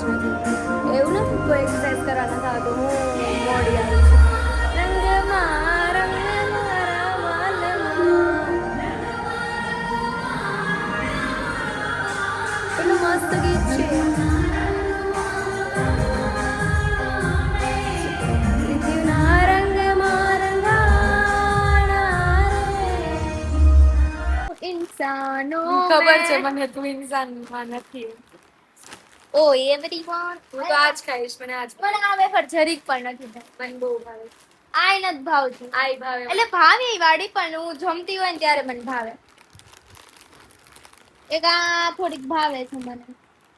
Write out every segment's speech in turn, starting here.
જ નથી. એવું નથી કોઈ એક્સરસાઇઝ કરવા નથી આવતું. હું મોડી આવી છું. રંગમાં રંગ મારા વાલમાં. એટલું મસ્ત ગીત છે. પૃથ્વીના રંગમાં રંગાણા રે. ઇન્સાનો ખબર છે મને તું ઇન્સાનમાં નથી. ઓ એવરીવન. હું તો આજ ખાઈશ. મને આજ મને આ વેફર જરીક પણ નથી ભાવતી. મને બહુ ભાવે. આય નથી ભાવતી. આઈ ભાવે. એટલે ભાવે ઈ વાડી પણ હું જમતી હોય ને ત્યારે મને ભાવે. એક આ થોડીક ભાવે છે મને.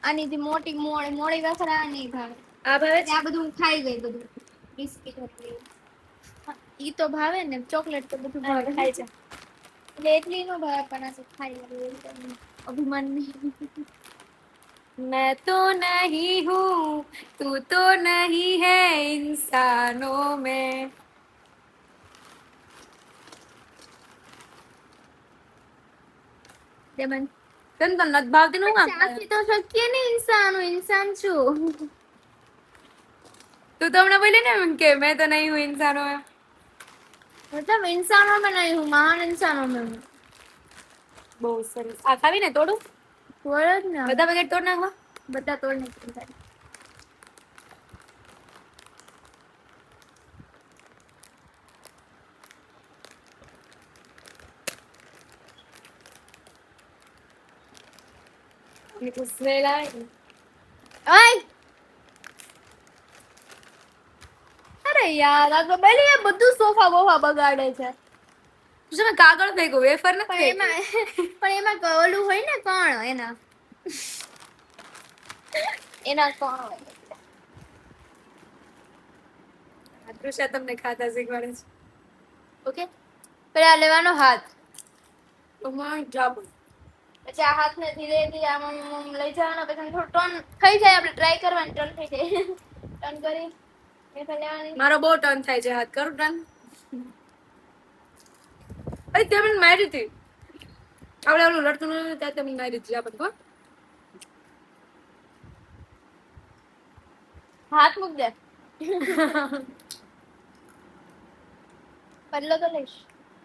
આની જે મોટી મોડી વેફર આ નહીં ભાવે. આ ભાવે છે? આ બધું હું ખાઈ ગઈ બધું. બિસ્કિટ હતી. ઈ તો ભાવે ને ચોકલેટ તો બધું ભાવે. ખાઈ છે. એટલે એટલી નો ભાવે પણ આ તો ખાઈ લઉં. અભિમાન નહીં. मैं तो नहीं हूँ, तू तो नहीं है इंसानों में. દેમન તને તો નથી ભાવતી નું કામ? ચાખી તો શકીએ ને ઇન્સાન હું ઇન્સાન છું. તું તો હમણાં બોલી ને એમ કે मैं तो नहीं हूँ इंसानों में. मतलब इंसानों में नहीं हूँ महान इंसानों में हूँ. બહુ સરસ. આ ખાવી ને તોડું? બોલો જ ને બધા પેકેટ તોડ નાખવા. બધા તોડ નાખી. સ્મેલ આવે. ઓય અરે યાર આ ગબેલી એ બધું સોફા બોફા બગાડે છે. તમે કાગળ ફેંકો, વેફર ન પણ એમાં ઓલું હોય ને કોણ એના કોણ હોય. તૃષા તમને ખાતા શીખવાડે છે. ઓકે પેલા લેવાનો હાથ, જાબુ. પછી આ હાથને ધીરે ધીરે આમ લઈ જવાનો, પછી થોડું ટર્ન થઈ જાય, આપણે ટ્રાય કરવાની, ટર્ન થઈ જાય ટર્ન કરી વેફર લેવાની. મારો બહુ ટર્ન થાય છે હાથ. કરું ટર્ન? અરે તે મને મારી હતી. આપણે ઓલું લડતું નતું ત્યાં તમે મારી હતી. આપણે કોણ હાથ મૂક દે. બદલો તો લઈશ.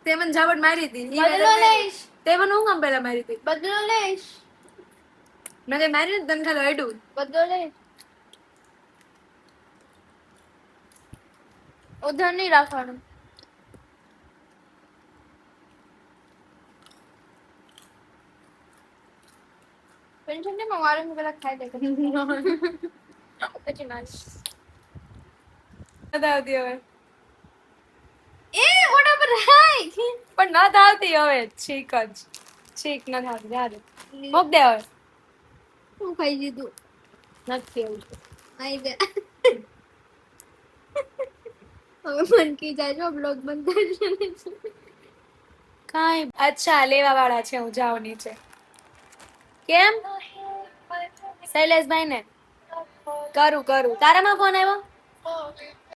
તે મને ઝાપટ મારી હતી. બદલો લઈશ. તે મને હું કામ પહેલા મારી હતી? બદલો લઈશ. મેં કઈ મારી નથી, તને ખાલી અડ્યું. બદલો લઈશ. ઉધર નહીં રાખવાનું. ટેન્શન નહીં, મારે પેલા ખાઈ દે પછી નાશ. નથી આવતી હવે. એ મોટા પર રાખ. પણ નથી આવતી હવે. છીક જ છીક નથી આવતી. યાર મોક દે હવે. હું ખાઈ લીધું. નથી એવું. આઈ દે. હવે મન કી જાય જો બ્લોગ બંધ કરશે. કાઈ અચ્છા લેવા વાળા છે. હું જાઉં નીચે. કેમ શૈલેષભાઈ ને કરું તારામાં ફોન આવ્યો?